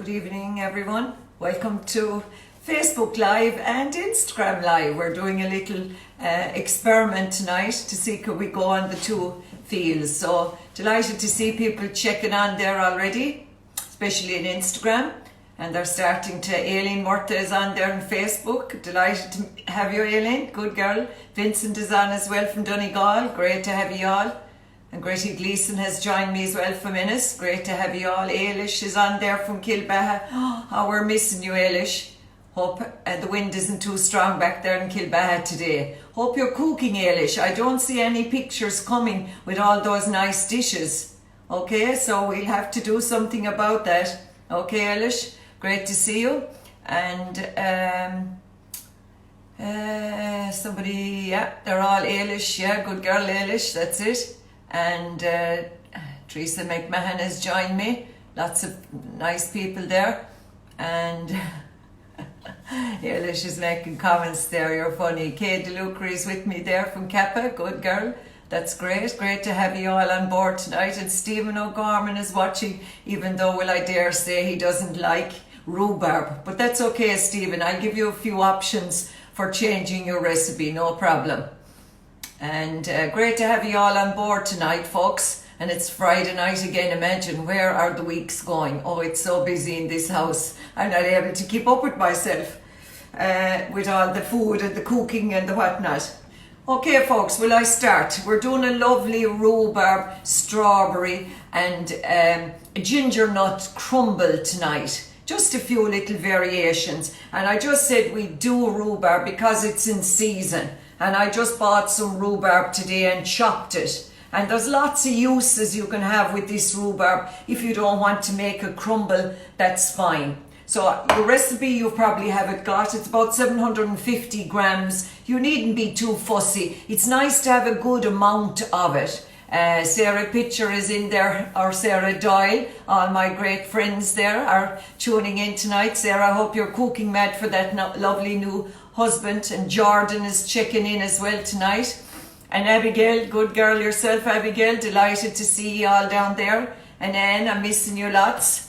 Good evening, everyone. Welcome to Facebook Live and Instagram Live. We're doing a little experiment tonight to see could we go on the two fields. So delighted to see people checking on there already, especially in Instagram. And they're starting to. Aileen Murta is on there on Facebook. Delighted to have you, Aileen. Good girl. Vincent is on as well from Donegal. Great to have you all. And Grated Gleeson has joined me as well from Ennis. Great to have you all. Ailish is on there from Kilbaha. Oh, we're missing you, Ailish. Hope the wind isn't too strong back there in Kilbaha today. Hope you're cooking, Ailish. I don't see any pictures coming with all those nice dishes. Okay, so we'll have to do something about that. Okay, Ailish, great to see you. And somebody, yeah, they're all Ailish. Yeah, good girl, Ailish, that's it. And Teresa McMahon has joined me. Lots of nice people there. And Ailish is making comments there. You're funny. Kay DeLucre is with me there from Kappa. Good girl. That's great. Great to have you all on board tonight. And Stephen O'Gorman is watching, even though, will I dare say, he doesn't like rhubarb. But that's okay, Stephen. I'll give you a few options for changing your recipe. No problem. And great to have you all on board tonight, folks. And it's Friday night again. Imagine, where are the weeks going? Oh, it's so busy in this house. I'm not able to keep up with myself with all the food and the cooking and the whatnot. Okay, folks, will I start? We're doing a lovely rhubarb, strawberry and ginger nut crumble tonight. Just a few little variations. And I just said we do rhubarb because it's in season. And I just bought some rhubarb today and chopped it. And there's lots of uses you can have with this rhubarb. If you don't want to make a crumble, that's fine. So the recipe, you probably have it got. It's about 750 grams. You needn't be too fussy. It's nice to have a good amount of it. Sarah Pitcher is in there, or Sarah Doyle. All my great friends there are tuning in tonight. Sarah, I hope you're cooking mad for that lovely new husband. And Jordan is checking in as well tonight. And Abigail, good girl yourself, Abigail. Delighted to see you all down there. And Anne, I'm missing you lots.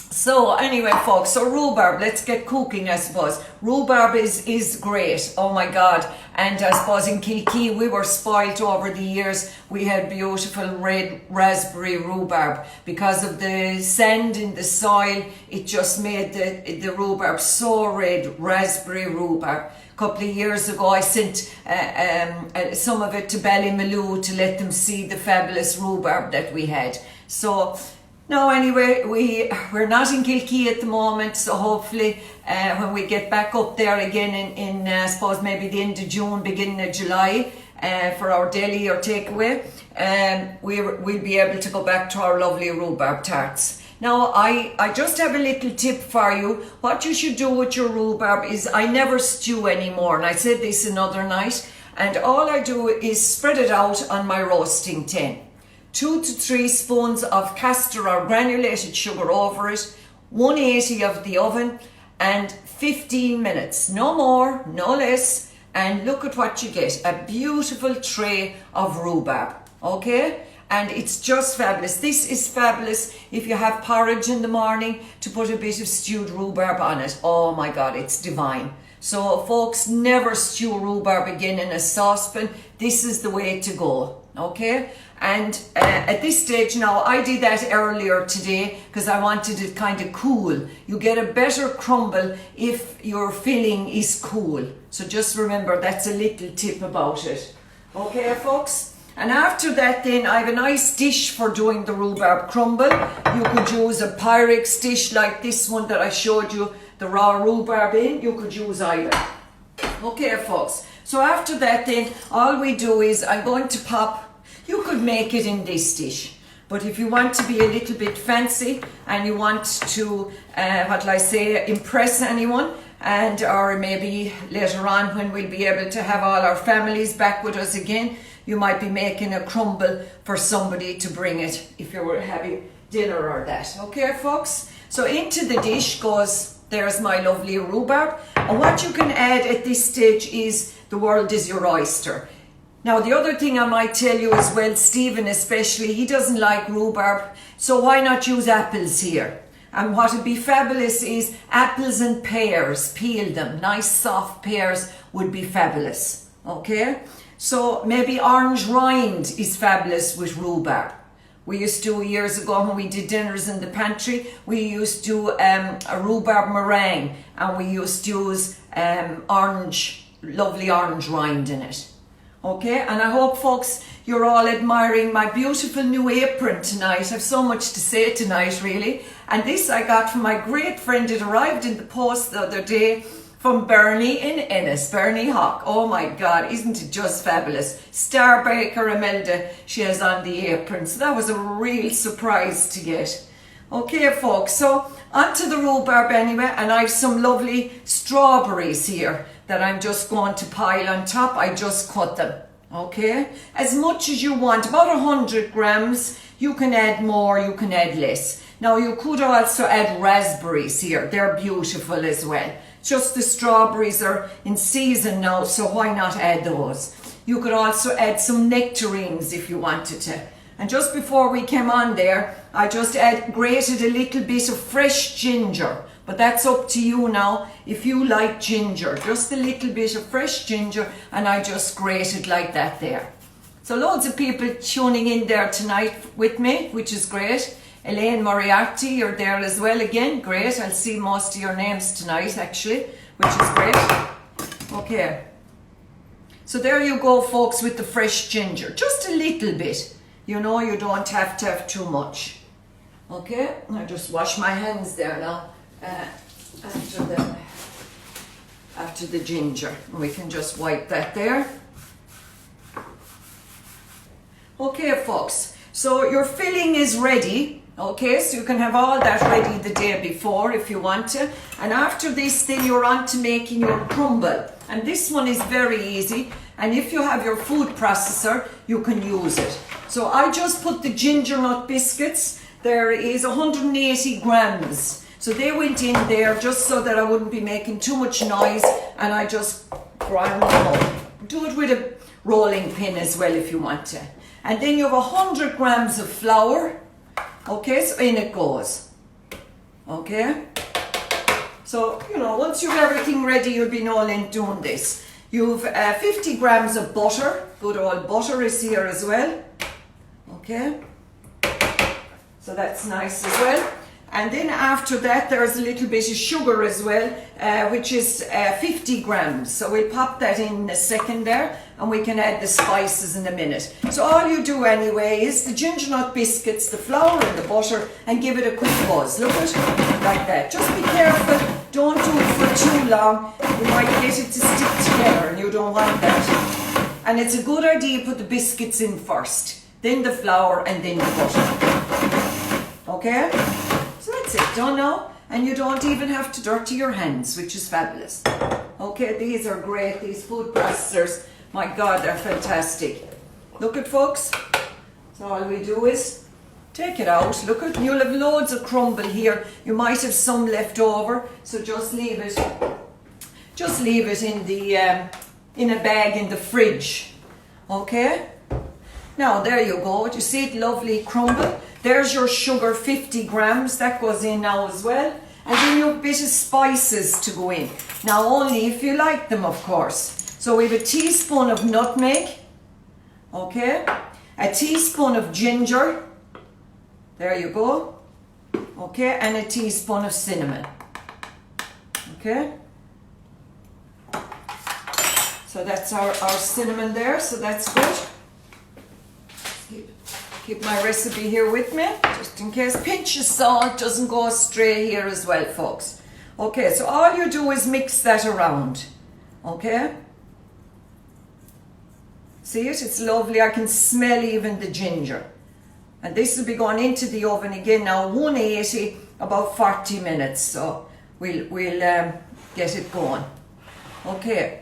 So anyway, folks, so rhubarb, let's get cooking, I suppose. Rhubarb is great, oh my God. And I suppose in Kilkee, we were spoilt over the years. We had beautiful red raspberry rhubarb. Because of the sand in the soil, it just made the rhubarb so red, raspberry rhubarb. A couple of years ago, I sent some of it to Ballymaloo to let them see the fabulous rhubarb that we had. So, no, anyway, we're not in Kilkee at the moment, so hopefully when we get back up there again in I suppose maybe the end of June, beginning of July, for our deli or takeaway, we'll be able to go back to our lovely rhubarb tarts. Now, I just have a little tip for you. What you should do with your rhubarb is I never stew anymore, and I said this another night, and all I do is spread it out on my roasting tin. 2 to 3 spoons of castor or granulated sugar over it, 180 of the oven, and 15 minutes, no more, no less. And look at what you get, a beautiful tray of rhubarb, okay? And it's just fabulous. This is fabulous if you have porridge in the morning to put a bit of stewed rhubarb on it. Oh my God, it's divine. So folks, never stew rhubarb again in a saucepan. This is the way to go, okay? And at this stage now, I did that earlier today because I wanted it kind of cool. You get a better crumble if your filling is cool. So just remember, that's a little tip about it. Okay, folks? And after that then, I have a nice dish for doing the rhubarb crumble. You could use a pyrex dish like this one that I showed you, the raw rhubarb in. You could use either. Okay, folks. So after that then, all we do is I'm going to pop. You could make it in this dish, but if you want to be a little bit fancy and you want to, impress anyone, and or maybe later on when we'll be able to have all our families back with us again, you might be making a crumble for somebody to bring it if you were having dinner or that. Okay, folks? So into the dish goes, there's my lovely rhubarb. And what you can add at this stage is the world is your oyster. Now, the other thing I might tell you as well, Stephen especially, he doesn't like rhubarb, so why not use apples here? And what would be fabulous is apples and pears, peel them. Nice soft pears would be fabulous, okay? So maybe orange rind is fabulous with rhubarb. We used to, years ago when we did dinners in the pantry, we used to do a rhubarb meringue, and we used to use lovely orange rind in it. Okay, and I hope folks you're all admiring my beautiful new apron tonight. I have so much to say tonight really. And this I got from my great friend. It arrived in the post the other day from Bernie in Ennis, Bernie Hawk. Oh my God, isn't it just fabulous? Star Baker Imelda she has on the apron. So that was a real surprise to get. Okay folks, so onto the rhubarb anyway, and I have some lovely strawberries here that I'm just going to pile on top. I just cut them, okay? As much as you want, about 100 grams. You can add more, you can add less. Now you could also add raspberries here. They're beautiful as well. Just the strawberries are in season now, so why not add those? You could also add some nectarines if you wanted to. And just before we came on there, I just grated a little bit of fresh ginger. But that's up to you now if you like ginger. Just a little bit of fresh ginger, and I just grated like that there. So loads of people tuning in there tonight with me, which is great. Elaine Moriarty, you're there as well again. Great. I'll see most of your names tonight actually, which is great. Okay. So there you go folks with the fresh ginger. Just a little bit. You know, you don't have to have too much. Okay. I just wash my hands there now. After the ginger, we can just wipe that there. Okay folks, so your filling is ready. Okay, so you can have all that ready the day before if you want to. And after this then you're on to making your crumble, and this one is very easy, and if you have your food processor you can use it. So I just put the ginger nut biscuits. There is 180 grams. So they went in there just so that I wouldn't be making too much noise, and I just grind them up. Do it with a rolling pin as well if you want to. And then you have 100 grams of flour. Okay, so in it goes. Okay. So, you know, once you have everything ready, you'll be no late doing this. You've 50 grams of butter. Good old butter is here as well. Okay. So that's nice as well. And then after that, there's a little bit of sugar as well, which is 50 grams. So we'll pop that in a second there, and we can add the spices in a minute. So all you do anyway is the ginger nut biscuits, the flour and the butter, and give it a quick buzz. Look at it, like that. Just be careful, don't do it for too long. You might get it to stick together, and you don't want that. And it's a good idea to put the biscuits in first, then the flour, and then the butter. Okay? So that's it, done now, and you don't even have to dirty your hands, which is fabulous. Okay, these are great, these food processors. My God, they're fantastic. Look at folks. So all we do is take it out. Look at, you'll have loads of crumble here. You might have some left over, so just leave it. Just leave it in the in a bag in the fridge. Okay. Now there you go. You see it, lovely crumble. There's your sugar, 50 grams. That goes in now as well. And then you have a bit of spices to go in. Now only if you like them, of course. So we have a teaspoon of nutmeg. Okay. A teaspoon of ginger. There you go. Okay. And a teaspoon of cinnamon. Okay. So that's our cinnamon there. So that's good. Keep my recipe here with me, just in case. Pinch of salt, doesn't go astray here as well, folks. Okay, so all you do is mix that around. Okay? See it? It's lovely. I can smell even the ginger. And this will be going into the oven again now, 180, about 40 minutes. So we'll get it going. Okay.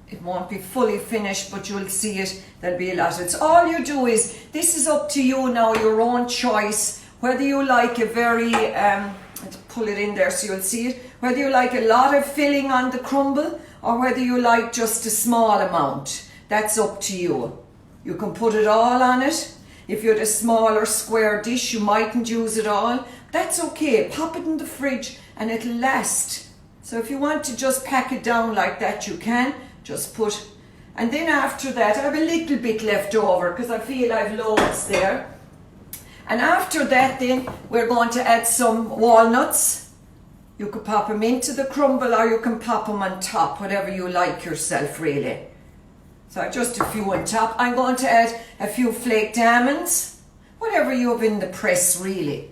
It won't be fully finished, but you'll see it. There'll be a lot. It's all you do is, this is up to you now, your own choice. Whether you like a very, let's pull it in there so you'll see it. Whether you like a lot of filling on the crumble, or whether you like just a small amount. That's up to you. You can put it all on it. If you had a smaller square dish, you mightn't use it all. That's okay. Pop it in the fridge and it'll last. So if you want to just pack it down like that, you can. Just put, and then after that, I have a little bit left over because I feel I've loads there. And after that then, we're going to add some walnuts. You could pop them into the crumble or you can pop them on top, whatever you like yourself really. So just a few on top. I'm going to add a few flaked almonds, whatever you have in the press really.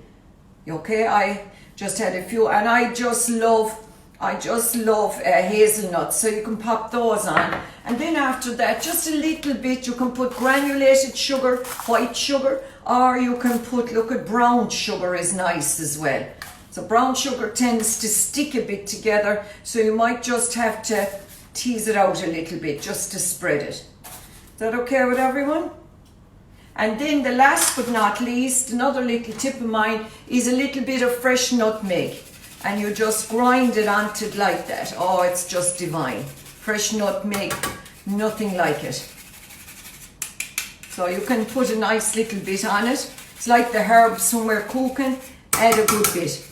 Okay, I just had a few, and I just love hazelnuts, so you can pop those on. And then after that, just a little bit, you can put granulated sugar, white sugar, or you can put, look at brown sugar is nice as well. So brown sugar tends to stick a bit together, so you might just have to tease it out a little bit just to spread it. Is that okay with everyone? And then the last but not least, another little tip of mine is a little bit of fresh nutmeg. And you just grind it onto it like that. Oh, it's just divine. Fresh nutmeg, nothing like it. So you can put a nice little bit on it. It's like the herbs when we're cooking, add a good bit.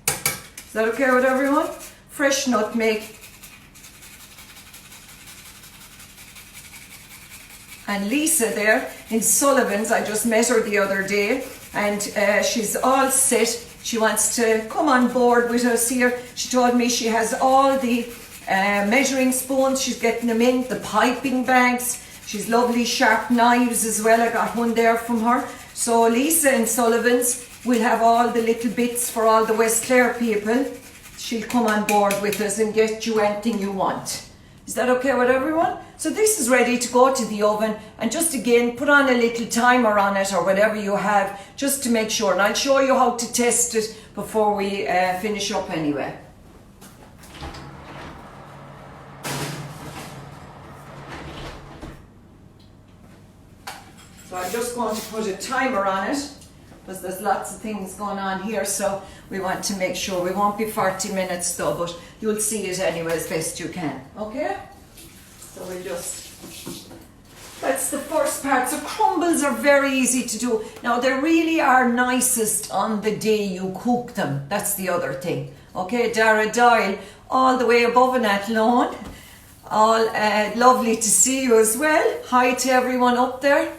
Is that okay with everyone? Fresh nutmeg. And Lisa there in Sullivan's, I just met her the other day, and she's all set. She wants to come on board with us here. She told me she has all the measuring spoons. She's getting them in, the piping bags. She's lovely sharp knives as well. I got one there from her. So Lisa in Sullivan's will have all the little bits for all the West Clare people. She'll come on board with us and get you anything you want. Is that okay with everyone? So this is ready to go to the oven, and just again put on a little timer on it or whatever you have just to make sure, and I'll show you how to test it before we finish up anyway. So I'm just going to put a timer on it because there's lots of things going on here, so we want to make sure. We won't be 40 minutes though, but you'll see it anyway as best you can. Okay? So we'll just, that's the first part. So crumbles are very easy to do. Now they really are nicest on the day you cook them. That's the other thing. Okay, Dara Doyle, all the way above in Athlone. All lovely to see you as well. Hi to everyone up there.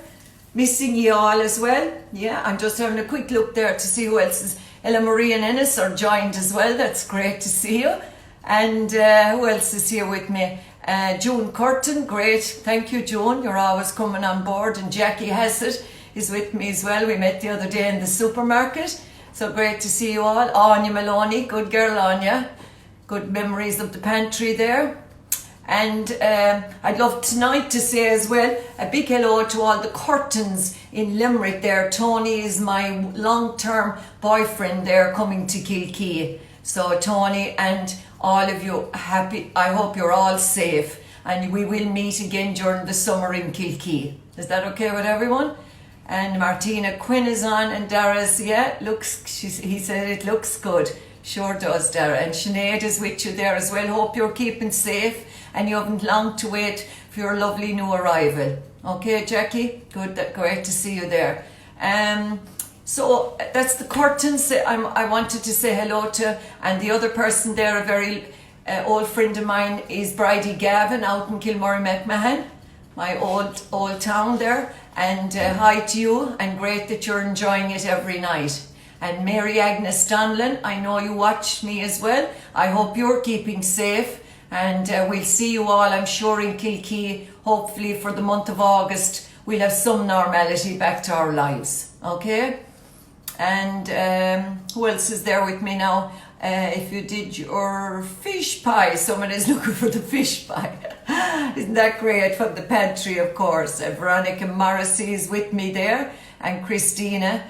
Missing you all as well. Yeah, I'm just having a quick look there to see who else is. Ella Marie and Ennis are joined as well. That's great to see you. And who else is here with me? June Curtin, great. Thank you, June. You're always coming on board. And Jackie Hassett is with me as well. We met the other day in the supermarket. So great to see you all. Anya Maloney, good girl, Anya. Good memories of the pantry there. And I'd love tonight to say as well a big hello to all the Curtins in Limerick there. Tony is my long-term boyfriend there coming to Kilkee. So Tony and all of you, happy. I hope you're all safe, and we will meet again during the summer in Kilkee. Is that okay with everyone? And Martina Quinn is on, and Dara's, yeah, he said it looks good. Sure does, Dara. And Sinead is with you there as well. Hope you're keeping safe and you haven't long to wait for your lovely new arrival. Okay, Jackie? Good, great to see you there. So that's the Curtains I wanted to say hello to. And the other person there, a very old friend of mine, is Bridie Gavin out in Kilmurray McMahon, my old town there. And hi to you, and great that you're enjoying it every night. And Mary Agnes Donlan, I know you watch me as well. I hope you're keeping safe, and we'll see you all, I'm sure, in Kilkee. Hopefully for the month of August we'll have some normality back to our lives. Okay? And who else is there with me now? If you did your fish pie, someone is looking for the fish pie. Isn't that great? From the pantry, of course. Veronica Morrissey is with me there, and Christina.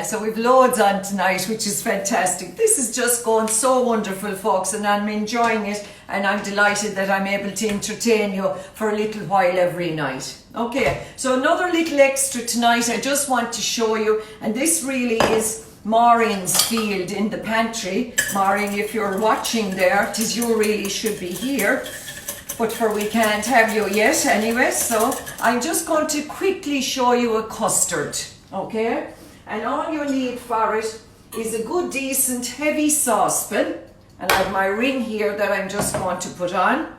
So we've loads on tonight, which is fantastic. This is just going so wonderful, folks, and I'm enjoying it, and I'm delighted that I'm able to entertain you for a little while every night. Okay, so another little extra tonight I just want to show you, and this really is Maureen's field in the pantry. Maureen, if you're watching there, 'tis you really should be here. but for we can't have you yet anyway. So I'm just going to quickly show you a custard, okay? And all you need for it is a good decent heavy saucepan, and I have my ring here that I'm just going to put on.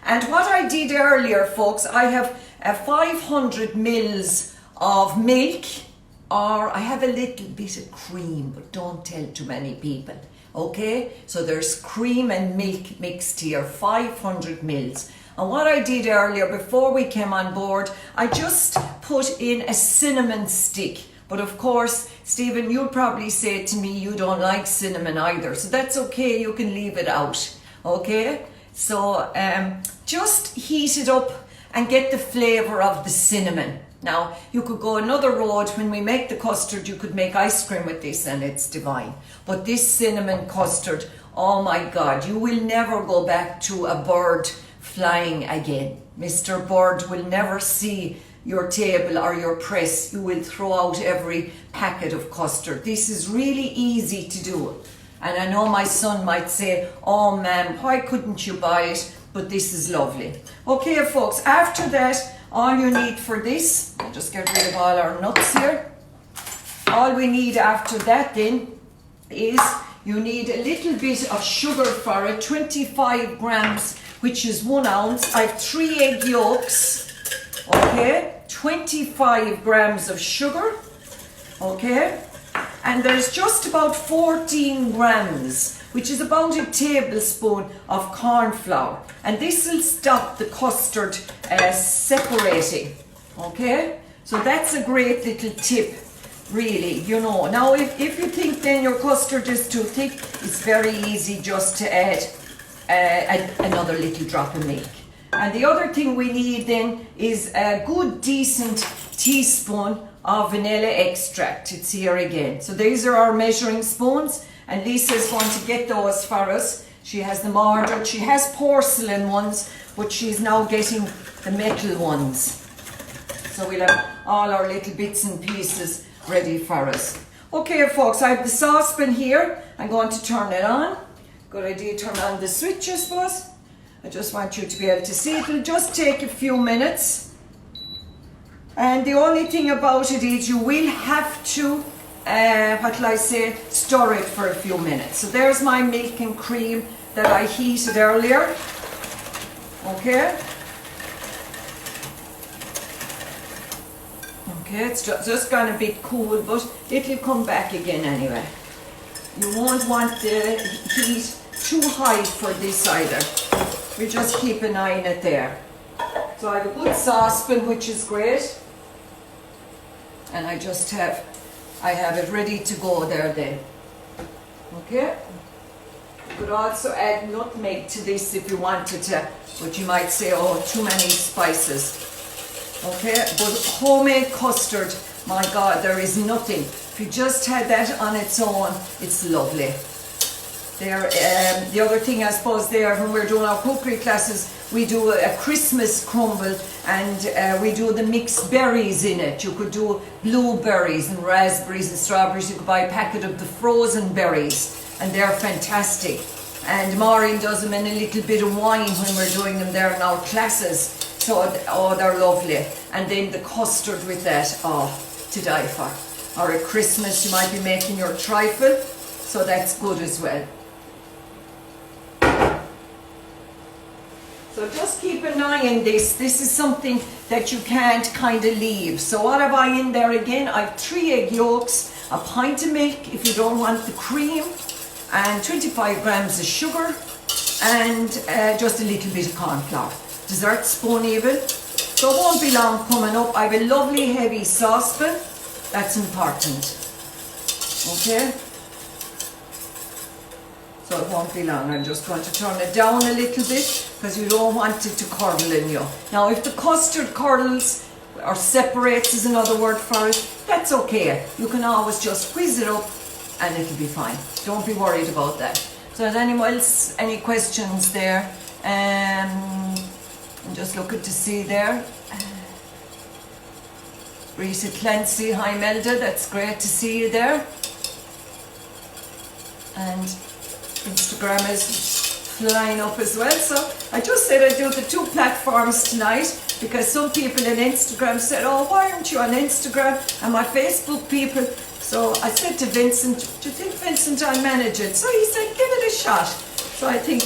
And what I did earlier, folks, I have 500 mils of milk, or I have a little bit of cream, but don't tell too many people, okay? So there's cream and milk mixed here, 500 mils. And what I did earlier, before we came on board, I just put in a cinnamon stick. But of course, Stephen, you'll probably say to me you don't like cinnamon either, so that's okay, you can leave it out, okay? So just heat it up and get the flavour of the cinnamon. Now, you could go another road. When we make the custard, you could make ice cream with this and it's divine. But this cinnamon custard, oh my God, you will never go back to a bird flying again. Mr. Bird will never see your table or your press. You will throw out every packet of custard. This is really easy to do. And I know my son might say, oh ma'am, why couldn't you buy it? But this is lovely. Okay, folks, after that, all you need for this, I'll just get rid of all our nuts here. All we need after that then is you need a little bit of sugar for it, 25 grams, which is 1 ounce. I have 3 egg yolks, okay, 25 grams of sugar, okay, and there's just about 14 grams, which is about a tablespoon of corn flour, and this will stop the custard separating, okay? So that's a great little tip, really, you know. Now if you think then your custard is too thick, it's very easy just to add another little drop of milk. And the other thing we need then is a good decent teaspoon of vanilla extract. It's here again. So these are our measuring spoons, and Lisa's going to get those for us. She has them ordered. She has porcelain ones, but she's now getting the metal ones. So we'll have all our little bits and pieces ready for us. Okay, folks, I have the saucepan here. I'm going to turn it on. Good idea, turn on the switch, I suppose. I just want you to be able to see. It'll just take a few minutes. And the only thing about it is you will have to, stir it for a few minutes. So there's my milk and cream that I heated earlier. Okay. Okay, it's just gone a bit cool, but it'll come back again anyway. You won't want the heat too high for this either. We just keep an eye on it there. So I have a good saucepan, which is great. And I have it ready to go there then. Okay? You could also add nutmeg to this if you wanted to, but you might say, oh, too many spices. Okay? But homemade custard, my God, there is nothing. If you just had that on its own, it's lovely. There, the other thing I suppose there, when we're doing our cookery classes, we do a Christmas crumble, and we do the mixed berries in it. You could do blueberries and raspberries and strawberries. You could buy a packet of the frozen berries, and they're fantastic. And Maureen does them in a little bit of wine when we're doing them there in our classes. So, oh, they're lovely. And then the custard with that, oh, to die for. Or at Christmas you might be making your trifle, so that's good as well. So just keep an eye on this. This is something that you can't kind of leave. So what have I in there again? I have 3 egg yolks, a pint of milk if you don't want the cream, and 25 grams of sugar, and just a little bit of corn flour. Dessert spoon even. So it won't be long coming up. I have a lovely heavy saucepan. That's important. Okay? So it won't be long. I'm just going to turn it down a little bit because you don't want it to curdle in you. Now if the custard curdles or separates is another word for it, that's okay. You can always just squeeze it up and it'll be fine. Don't be worried about that. So is anyone else, any questions there? I'm just looking to see there. Rita Clancy, hi Melda, that's great to see you there. And Instagram is flying up as well. So I just said I'd do the 2 platforms tonight because some people on Instagram said, oh, why aren't you on Instagram? And my Facebook people. So I said to Vincent, do you think, Vincent, I'll manage it? So he said, give it a shot. So I think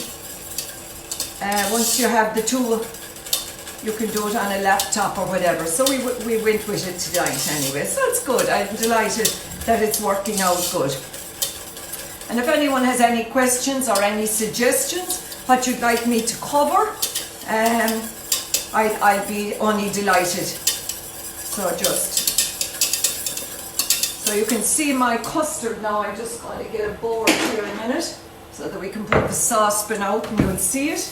once you have the 2, you can do it on a laptop or whatever. So we went with it tonight anyway. So it's good. I'm delighted that it's working out good. And if anyone has any questions or any suggestions, what you'd like me to cover, I'd be only delighted. So you can see my custard now. I'm just going to get a board here in a minute so that we can put the saucepan out and you'll see it.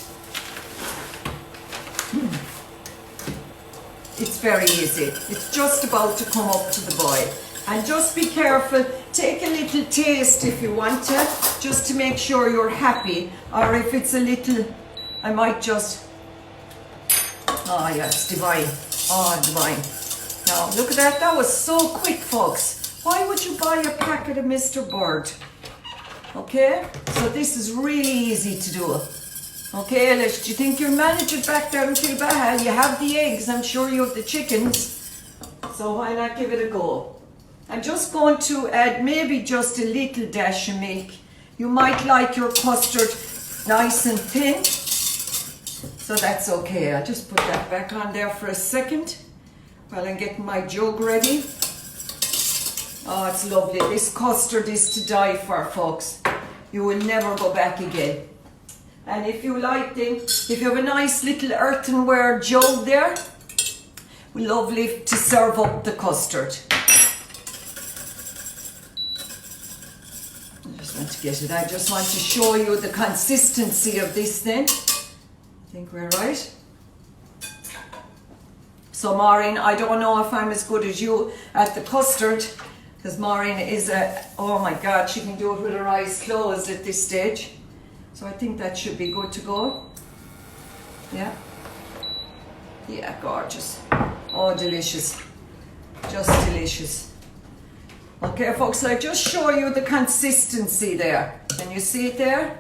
It's very easy. It's just about to come up to the boil. And just be careful, take a little taste if you want to, just to make sure you're happy. Or if it's a little, I might just, oh yeah, it's divine. Oh, divine. Now, look at that, that was so quick, folks. Why would you buy a packet of Mr. Bird? Okay, so this is really easy to do. Okay, Elish, do you think you'll manage it back there in Kilbaha? You have the eggs, I'm sure you have the chickens. So why not give it a go? I'm just going to add maybe just a little dash of milk. You might like your custard nice and thin, so that's okay. I'll just put that back on there for a second while I'm getting my jug ready. Oh, it's lovely. This custard is to die for, folks. You will never go back again. And if you like them, if you have a nice little earthenware jug there, lovely to serve up the custard. To get it. I just want to show you the consistency of this then. I think we're right. So Maureen, I don't know if I'm as good as you at the custard, because Maureen is oh my God, she can do it with her eyes closed at this stage. So I think that should be good to go. Yeah. Yeah, gorgeous. Oh, delicious. Just delicious. Okay, folks, so I just show you the consistency there. Can you see it there?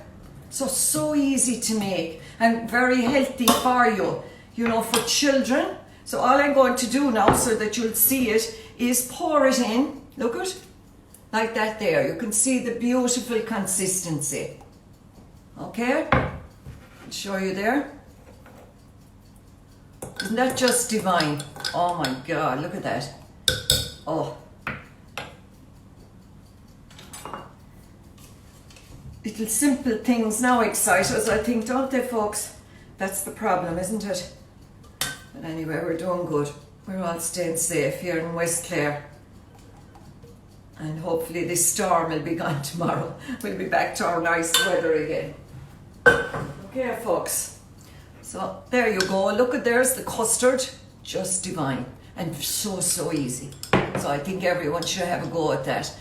So easy to make and very healthy for you, you know, for children. So all I'm going to do now so that you'll see it is pour it in. Look at, like that there. You can see the beautiful consistency. Okay, I'll show you there. Isn't that just divine? Oh my God, look at that. Oh. Little simple things now excite us, I think, don't they, folks? That's the problem, isn't it? But anyway, we're doing good. We're all staying safe here in West Clare. And hopefully this storm will be gone tomorrow. We'll be back to our nice weather again. Okay, folks. So there you go. Look at, there's the custard. Just divine. And so easy. So I think everyone should have a go at that.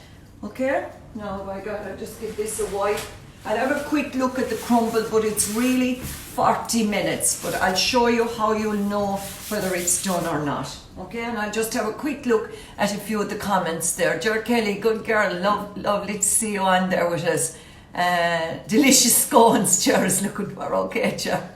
Okay? Now I gotta just give this a wipe. I'll have a quick look at the crumble, but it's really 40 minutes. But I'll show you how you'll know whether it's done or not. Okay, and I'll just have a quick look at a few of the comments there. Ger Kelly, good girl, lovely to see you on there with us. Delicious scones, Ger is looking for. Okay, Ger.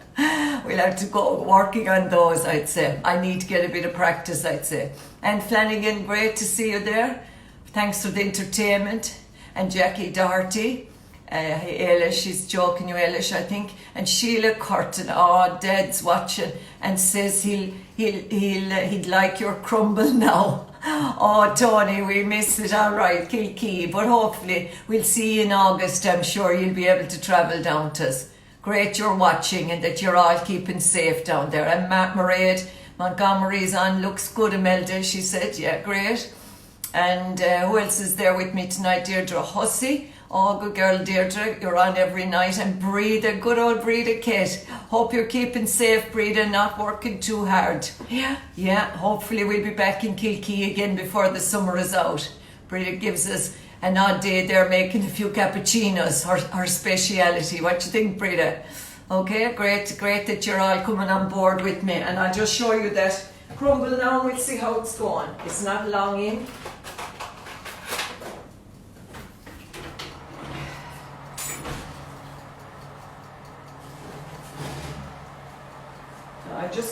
We'll have to go working on those, I'd say. I need to get a bit of practice, I'd say. And Flanagan, great to see you there. Thanks for the entertainment. And Jackie Doherty, Eilish, she's joking you, Eilish, I think. And Sheila Curtin, oh, Dad's watching and says he'd like your crumble now. Oh, Tony, we miss it, all right, Kilkee. But hopefully we'll see you in August. I'm sure you'll be able to travel down to us. Great you're watching and that you're all keeping safe down there. And Matt Mairead, Montgomery's on, looks good, Imelda, she said, yeah, great. And who else is there with me tonight? Deirdre Hussey. Oh, good girl, Deirdre. You're on every night. And Breda, good old Breda Kate. Hope you're keeping safe, Breda, not working too hard. Yeah, hopefully we'll be back in Kilkee again before the summer is out. Breda gives us an odd day there making a few cappuccinos, her speciality. What do you think, Breda? Okay, great that you're all coming on board with me. And I'll just show you that crumble now and we'll see how it's going. It's not long in.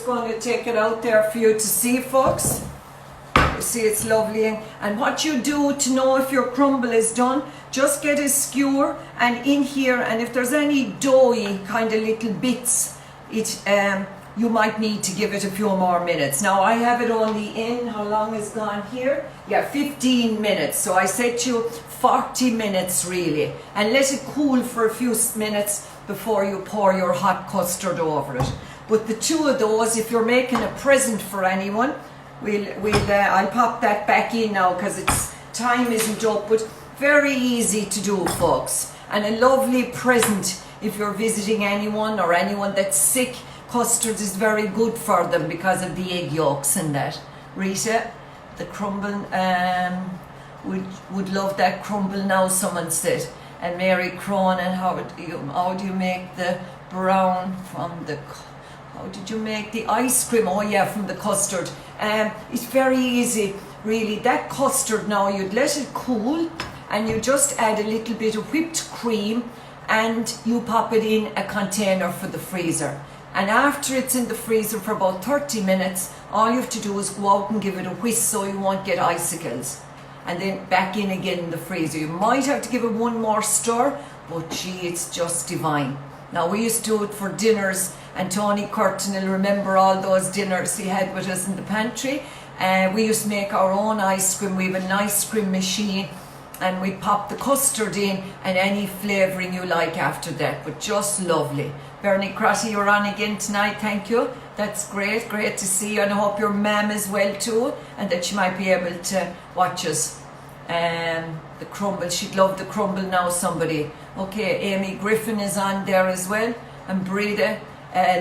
going to take it out there for you to see, folks. You see it's lovely. And what you do to know if your crumble is done, just get a skewer and in here, and if there's any doughy kind of little bits, you might need to give it a few more minutes. Now I have it only in, how long is gone here? Yeah, 15 minutes. So I said to you 40 minutes really. And let it cool for a few minutes before you pour your hot custard over it. But the two of those, if you're making a present for anyone, I'll pop that back in now because time isn't up, but very easy to do, folks. And a lovely present if you're visiting anyone or anyone that's sick. Custard is very good for them because of the egg yolks and that. Rita, the crumble, would love that crumble now, someone said. And Mary Cronin, how do you make the brown from the, how did you make the ice cream? Oh yeah, from the custard. It's very easy, really. That custard now, you'd let it cool and you just add a little bit of whipped cream and you pop it in a container for the freezer. And after it's in the freezer for about 30 minutes, all you have to do is go out and give it a whisk so you won't get icicles. And then back in again in the freezer. You might have to give it one more stir, but gee, it's just divine. Now we used to do it for dinners, and Tony Curtin will remember all those dinners he had with us in the pantry. We used to make our own ice cream. We have an ice cream machine, and we pop the custard in and any flavouring you like after that, but just lovely. Bernie Crotty, you're on again tonight, thank you. That's great, great to see you, and I hope your mum is well too, and that she might be able to watch us. The crumble, she'd love the crumble now, somebody. Okay, Amy Griffin is on there as well, and Breda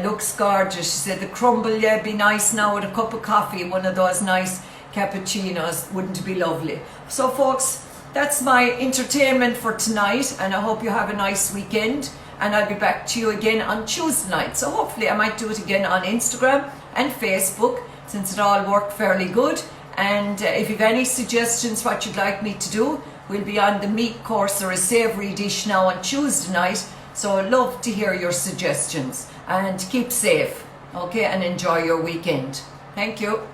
looks gorgeous. She said the crumble, yeah, be nice now with a cup of coffee, one of those nice cappuccinos, wouldn't it be lovely? So folks, that's my entertainment for tonight, and I hope you have a nice weekend, and I'll be back to you again on Tuesday night. So hopefully I might do it again on Instagram and Facebook, since it all worked fairly good. And if you've any suggestions what you'd like me to do, we'll be on the meat course or a savoury dish now on Tuesday night, so I'd love to hear your suggestions. And keep safe, okay, and enjoy your weekend. Thank you.